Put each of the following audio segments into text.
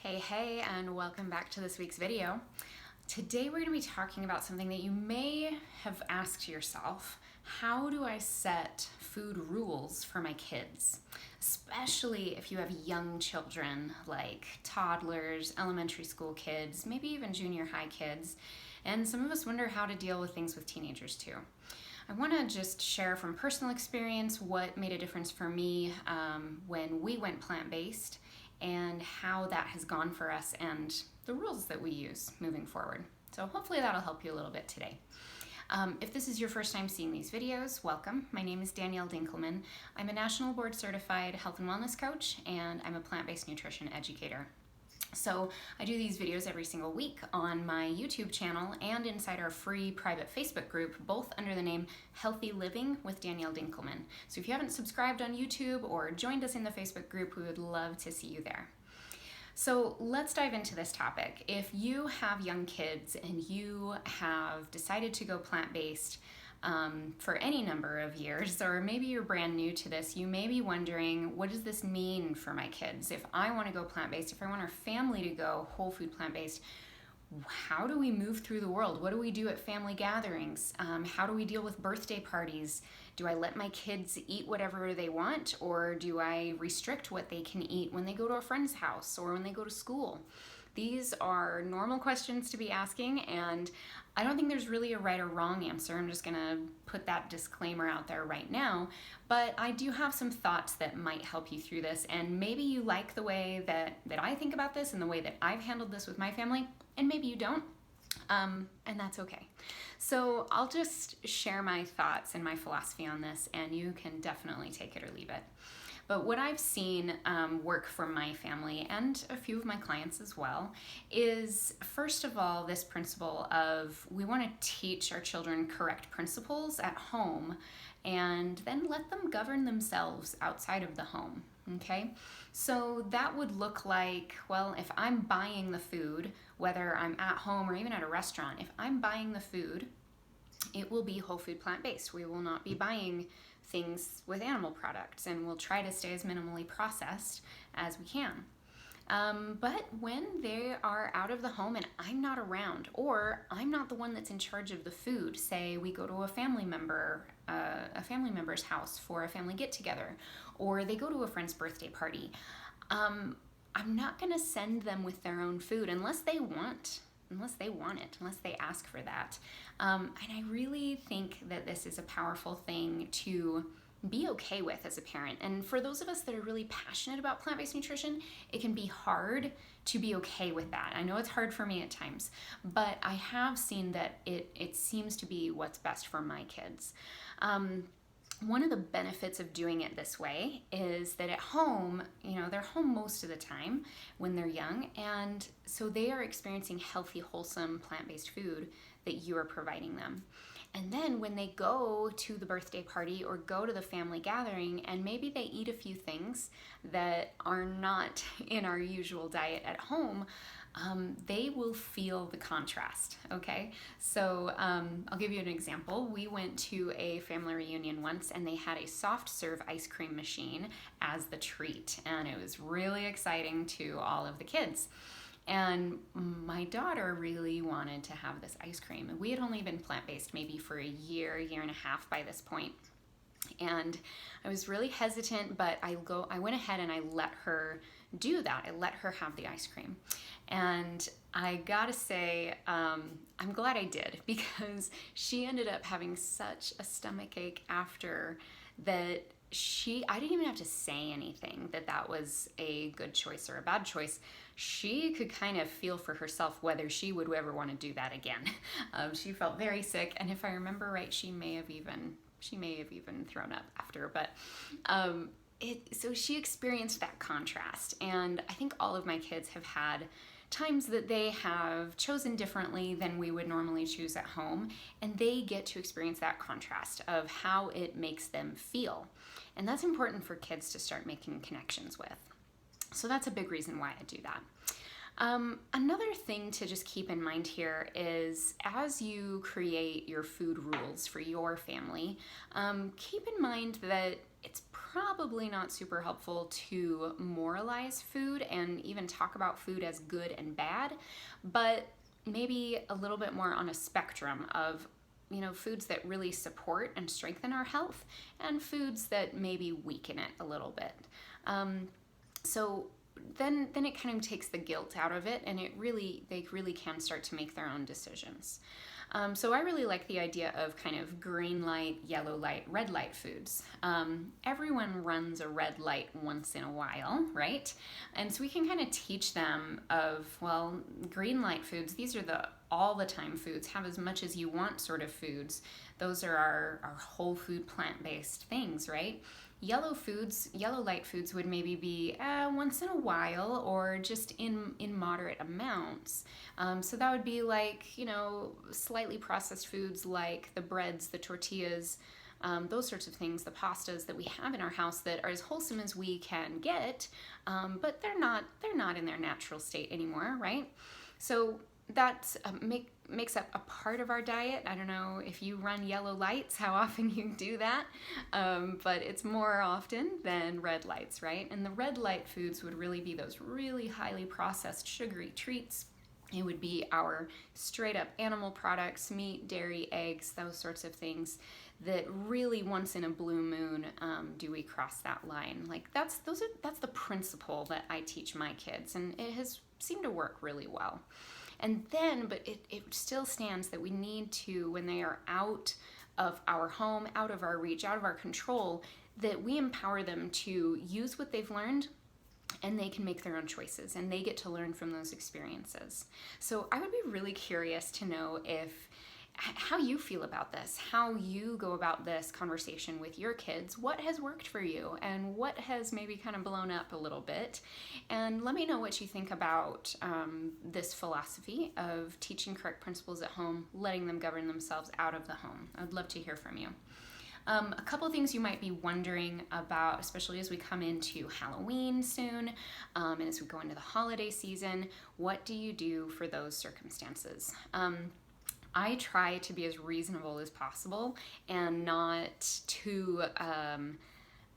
Hey, and welcome back to this week's video. Today we're going to be talking about something that you may have asked yourself. How do I set food rules for my kids? Especially if you have young children like toddlers, elementary school kids, maybe even junior high kids. And some of us wonder how to deal with things with teenagers too. I want to just share from personal experience what made a difference for me when we went plant-based and how that has gone for us and the rules that we use moving forward. So hopefully that'll help you a little bit today. If this is your first time seeing these videos, welcome. My name is Danielle Dinkelman. I'm a national board certified health and wellness coach, and I'm a plant-based nutrition educator. So I do these videos every single week on my YouTube channel and inside our free private Facebook group, both under the name Healthy Living with Danielle Dinkelman. So if you haven't subscribed on YouTube or joined us in the Facebook group, we would love to see you there. So let's dive into this topic. If you have young kids and you have decided to go plant-based for any number of years, or maybe you're brand new to this, you may be wondering, what does this mean for my kids? If I want to go plant-based, if I want our family to go whole food plant-based, how do we move through the world? What do we do at family gatherings? How do we deal with birthday parties? Do I let my kids eat whatever they want, or do I restrict what they can eat when they go to a friend's house or when they go to school? These are normal questions to be asking, and I don't think there's really a right or wrong answer. I'm just gonna put that disclaimer out there right now, but I do have some thoughts that might help you through this, and maybe you like the way that I think about this and the way that I've handled this with my family, and maybe you don't, and that's okay. So I'll just share my thoughts and my philosophy on this, and you can definitely take it or leave it. But what I've seen work for my family and a few of my clients as well is, first of all, this principle of we want to teach our children correct principles at home and then let them govern themselves outside of the home, okay? So that would look like, well, if I'm buying the food, whether I'm at home or even at a restaurant, if I'm buying the food, it will be whole food plant-based. We will not be buying things with animal products, and we'll try to stay as minimally processed as we can. But when they are out of the home and I'm not around, or I'm not the one that's in charge of the food, say we go to a family member's house for a family get-together, or they go to a friend's birthday party, I'm not gonna send them with their own food unless they want it, unless they ask for that. And I really think that this is a powerful thing to be okay with as a parent. And for those of us that are really passionate about plant-based nutrition, it can be hard to be okay with that. I know it's hard for me at times, but I have seen that it seems to be what's best for my kids. One of the benefits of doing it this way is that at home, they're home most of the time when they're young, and so they are experiencing healthy, wholesome, plant-based food that you are providing them. And then when they go to the birthday party or go to the family gathering and maybe they eat a few things that are not in our usual diet at home, they will feel the contrast, okay? So I'll give you an example. We went to a family reunion once and they had a soft serve ice cream machine as the treat, and it was really exciting to all of the kids. And my daughter really wanted to have this ice cream. We had only been plant-based maybe for a year and a half by this point. And I was really hesitant, but I went ahead and I let her do that. I let her have the ice cream. And I gotta say, I'm glad I did, because she ended up having such a stomach ache after that I didn't even have to say anything that was a good choice or a bad choice. She could kind of feel for herself whether she would ever want to do that again. She felt very sick, and if I remember right, she may have even thrown up after, but so she experienced that contrast. And I think all of my kids have had times that they have chosen differently than we would normally choose at home, and they get to experience that contrast of how it makes them feel. And that's important for kids to start making connections with. So that's a big reason why I do that. Another thing to just keep in mind here is, as you create your food rules for your family, keep in mind that it's probably not super helpful to moralize food and even talk about food as good and bad, but maybe a little bit more on a spectrum of foods that really support and strengthen our health and foods that maybe weaken it a little bit. So then it kind of takes the guilt out of it, and they really can start to make their own decisions. So I really like the idea of kind of green light, yellow light, red light foods. Everyone runs a red light once in a while, right? And so we can kind of teach them of, well, green light foods, these are the all the time foods, have as much as you want sort of foods. Those are our whole food plant-based things, right? Yellow light foods would maybe be once in a while or just in moderate amounts. So that would be like, slightly processed foods like the breads, the tortillas, those sorts of things, the pastas that we have in our house that are as wholesome as we can get, but they're not in their natural state anymore, right? So that makes up a part of our diet. I don't know if you run yellow lights, how often you do that, but it's more often than red lights, right? And the red light foods would really be those really highly processed sugary treats. It would be our straight up animal products, meat, dairy, eggs, those sorts of things that really once in a blue moon do we cross that line. Like that's the principle that I teach my kids, and it has seemed to work really well. And then, but it still stands that we need to, when they are out of our home, out of our reach, out of our control, that we empower them to use what they've learned, and they can make their own choices, and they get to learn from those experiences. So I would be really curious to know how you feel about this, how you go about this conversation with your kids, what has worked for you and what has maybe kind of blown up a little bit. And let me know what you think about this philosophy of teaching correct principles at home, letting them govern themselves out of the home. I'd love to hear from you. A couple things you might be wondering about, especially as we come into Halloween soon, and as we go into the holiday season, what do you do for those circumstances? I try to be as reasonable as possible and not too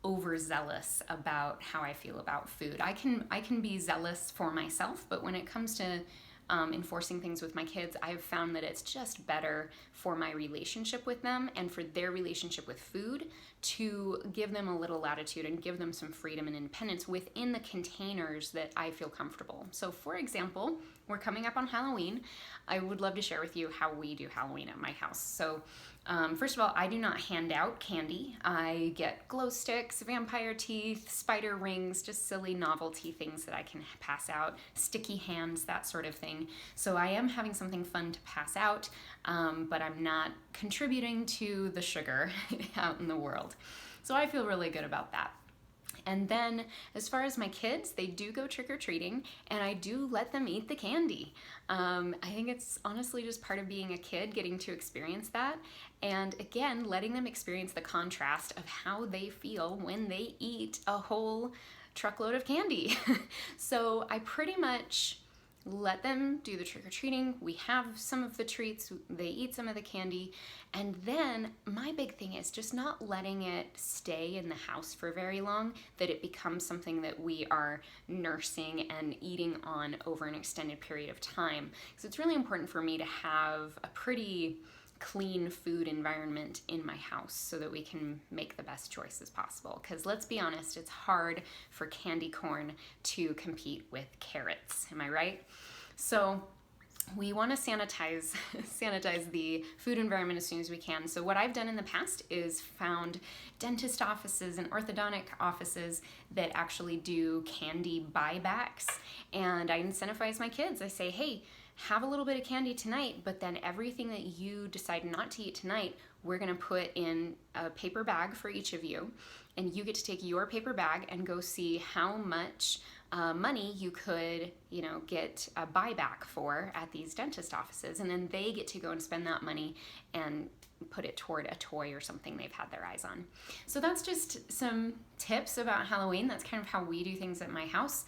overzealous about how I feel about food. I can be zealous for myself, but when it comes to enforcing things with my kids, I've found that it's just better for my relationship with them and for their relationship with food to give them a little latitude and give them some freedom and independence within the containers that I feel comfortable. So for example, we're coming up on Halloween. I would love to share with you how we do Halloween at my house. So first of all, I do not hand out candy. I get glow sticks, vampire teeth, spider rings, just silly novelty things that I can pass out, sticky hands, that sort of thing. So I am having something fun to pass out, but I'm not contributing to the sugar out in the world. So I feel really good about that. And then as far as my kids, they do go trick-or-treating, and I do let them eat the candy. I think it's honestly just part of being a kid, getting to experience that. And again, letting them experience the contrast of how they feel when they eat a whole truckload of candy. So I pretty much let them do the trick-or-treating. We have some of the treats, they eat some of the candy, and then my big thing is just not letting it stay in the house for very long, that it becomes something that we are nursing and eating on over an extended period of time. So it's really important for me to have a pretty clean food environment in my house so that we can make the best choices possible. Because let's be honest, it's hard for candy corn to compete with carrots. Am I right? So we want to sanitize the food environment as soon as we can. So what I've done in the past is found dentist offices and orthodontic offices that actually do candy buybacks, and I incentivize my kids. I say, hey, have a little bit of candy tonight, but then everything that you decide not to eat tonight, we're gonna put in a paper bag for each of you, and you get to take your paper bag and go see how much money you could, get a buyback for at these dentist offices, and then they get to go and spend that money and put it toward a toy or something they've had their eyes on. So that's just some tips about Halloween. That's kind of how we do things at my house.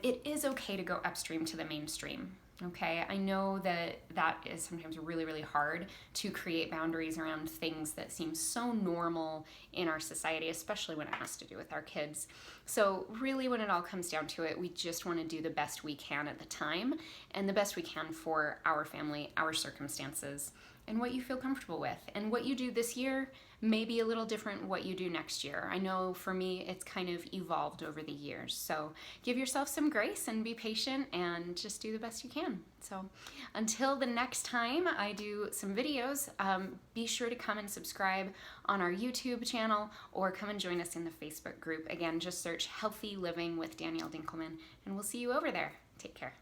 It is okay to go upstream to the mainstream. Okay, I know that that is sometimes really, really hard to create boundaries around things that seem so normal in our society, especially when it has to do with our kids. So, really, when it all comes down to it, we just want to do the best we can at the time and the best we can for our family, our circumstances, and what you feel comfortable with. And what you do this year may be a little different what you do next year. I know for me, it's kind of evolved over the years. So give yourself some grace and be patient and just do the best you can. So until the next time I do some videos, be sure to come and subscribe on our YouTube channel or come and join us in the Facebook group. Again, just search Healthy Living with Danielle Dinkelman, and we'll see you over there. Take care.